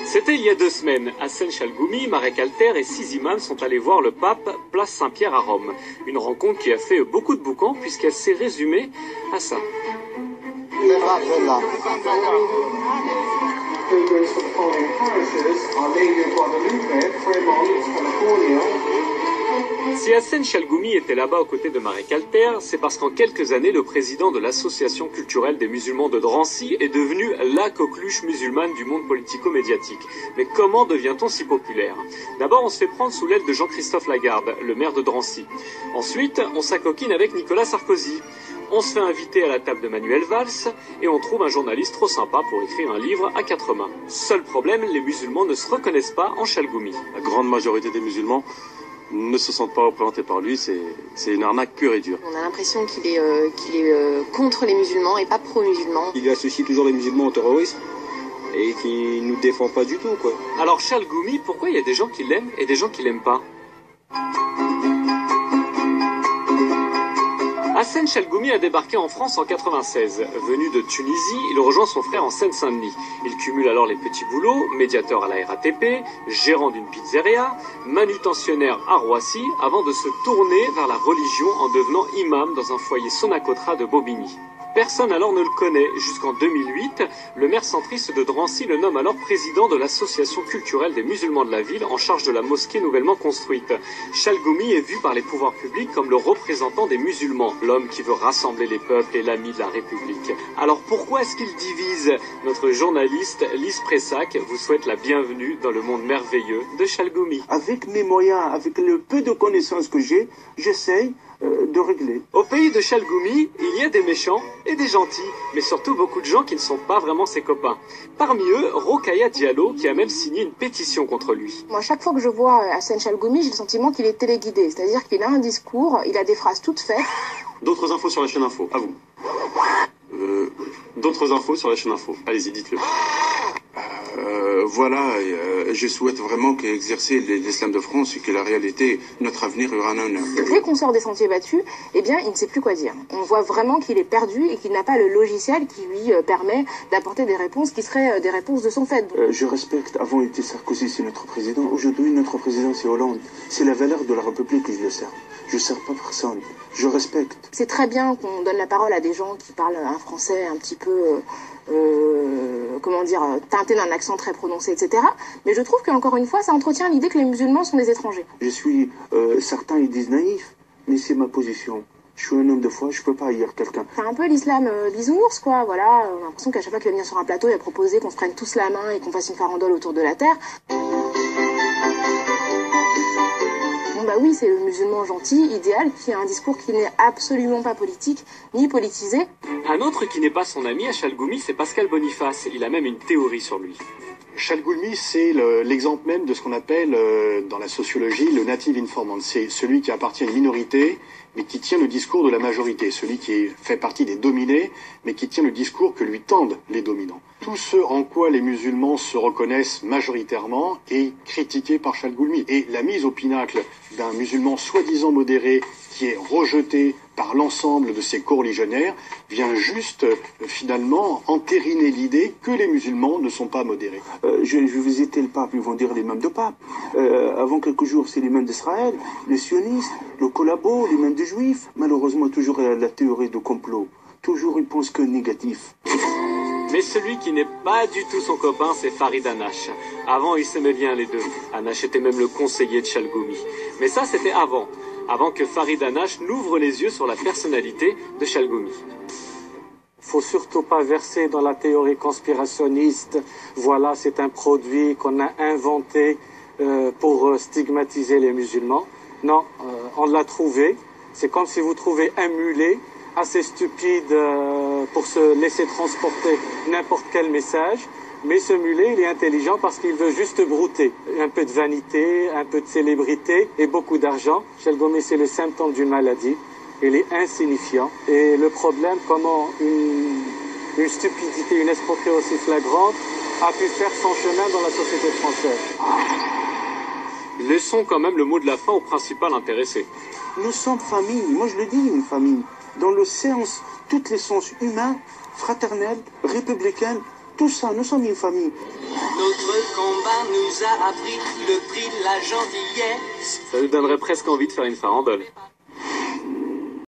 C'était il y a 2 semaines. Hassan Chalgoumi, Marek Alter et 6 imams sont allés voir le pape, place Saint-Pierre à Rome. Une rencontre qui a fait beaucoup de boucan puisqu'elle s'est résumée à ça. Si Hassan Chalgoumi était là-bas aux côtés de Marek Alter, c'est parce qu'en quelques années, le président de l'association culturelle des musulmans de Drancy est devenu la coqueluche musulmane du monde politico-médiatique. Mais comment devient-on si populaire? D'abord, on se fait prendre sous l'aile de Jean-Christophe Lagarde, le maire de Drancy. Ensuite, on s'acoquine avec Nicolas Sarkozy. On se fait inviter à la table de Manuel Valls et on trouve un journaliste trop sympa pour écrire un livre à 4 mains. Seul problème, les musulmans ne se reconnaissent pas en Chalgoumi. La grande majorité des musulmans ne se sentent pas représentés par lui, c'est une arnaque pure et dure. On a l'impression qu'il est contre les musulmans et pas pro-musulmans. Il associe toujours les musulmans au terrorisme et qui nous défend pas du tout, quoi. Alors Chalgoumi, pourquoi il y a des gens qui l'aiment et des gens qui l'aiment pas? Hassan Chalgoumi a débarqué en France en 96. Venu de Tunisie, il rejoint son frère en Seine-Saint-Denis. Il cumule alors les petits boulots, médiateur à la RATP, gérant d'une pizzeria, manutentionnaire à Roissy, avant de se tourner vers la religion en devenant imam dans un foyer Sonacotra de Bobigny. Personne alors ne le connaît. Jusqu'en 2008, le maire centriste de Drancy le nomme alors président de l'association culturelle des musulmans de la ville en charge de la mosquée nouvellement construite. Chalgoumi est vu par les pouvoirs publics comme le représentant des musulmans, l'homme qui veut rassembler les peuples et l'ami de la République. Alors pourquoi est-ce qu'il divise? Notre journaliste Lise Pressac vous souhaite la bienvenue dans le monde merveilleux de Chalgoumi. Avec mes moyens, avec le peu de connaissances que j'ai, j'essaye de régler. Au pays de Chalgoumi, il y a des méchants et des gentils, mais surtout beaucoup de gens qui ne sont pas vraiment ses copains. Parmi eux, Rokhaya Diallo, qui a même signé une pétition contre lui. Moi, chaque fois que je vois Hassan Chalgoumi, j'ai le sentiment qu'il est téléguidé. C'est-à-dire qu'il a un discours, il a des phrases toutes faites. D'autres infos sur la chaîne Info, à vous. D'autres infos sur la chaîne Info, allez-y, dites-le. Je souhaite vraiment qu'exercer l'islam de France et que la réalité, notre avenir aura un honneur. Dès qu'on sort des sentiers battus, eh bien, il ne sait plus quoi dire. On voit vraiment qu'il est perdu et qu'il n'a pas le logiciel qui lui permet d'apporter des réponses qui seraient des réponses de son fait. Je respecte, avant il était Sarkozy, c'est notre président. Aujourd'hui, notre président, c'est Hollande. C'est la valeur de la République que je le sers. Je ne sers pas personne. Je respecte. C'est très bien qu'on donne la parole à des gens qui parlent un français un petit peu... teinté d'un accent très prononcé, etc. Mais je trouve qu'encore une fois, ça entretient l'idée que les musulmans sont des étrangers. Je suis, certains ils disent naïf, mais c'est ma position. Je suis un homme de foi, je peux pas haïr quelqu'un. C'est un peu l'islam bisounours, quoi, voilà. On a l'impression qu'à chaque fois qu'il va venir sur un plateau, il va proposer qu'on se prenne tous la main et qu'on fasse une farandole autour de la terre. Bah oui, c'est le musulman gentil, idéal, qui a un discours qui n'est absolument pas politique, ni politisé. Un autre qui n'est pas son ami à Chalgoumi, c'est Pascal Boniface. Il a même une théorie sur lui. Chalgoumi, c'est l'exemple même de ce qu'on appelle dans la sociologie le native informant. C'est celui qui appartient à une minorité, mais qui tient le discours de la majorité. Celui qui fait partie des dominés, mais qui tient le discours que lui tendent les dominants. Tout ce en quoi les musulmans se reconnaissent majoritairement est critiqué par Chalgoumi. Et la mise au pinacle d'un musulman soi-disant modéré qui est rejeté par l'ensemble de ses coreligionnaires vient juste finalement entériner l'idée que les musulmans ne sont pas modérés. Je visitais le pape, ils vont dire l'imam de pape. Avant quelques jours, c'est l'imam d'Israël, les sionistes, le collabo, l'imam des juifs. Malheureusement, toujours la théorie de complot. Toujours, ils pensent que négatif. Mais celui qui n'est pas du tout son copain, c'est Farid Hanash. Avant, ils s'aimaient bien les deux. Hanash était même le conseiller de Chalgoumi. Mais ça, c'était avant que Farid Hanash n'ouvre les yeux sur la personnalité de Chalgoumi. Faut surtout pas verser dans la théorie conspirationniste. Voilà, c'est un produit qu'on a inventé pour stigmatiser les musulmans. Non, on l'a trouvé. C'est comme si vous trouvez un mulet assez stupide pour se laisser transporter n'importe quel message. Mais ce mulet, il est intelligent parce qu'il veut juste brouter. Un peu de vanité, un peu de célébrité et beaucoup d'argent. Chalgoumi, c'est le symptôme d'une maladie. Il est insignifiant. Et le problème, comment une stupidité, une escroquerie aussi flagrante a pu faire son chemin dans la société française. Laissons quand même le mot de la fin au principal intéressé. Nous sommes famille, moi je le dis, une famille. Dans le sens, tous les sens humains, fraternels, républicains, tout ça, nous sommes une famille. Notre combat nous a appris le prix de la gentillesse. Ça nous donnerait presque envie de faire une farandole.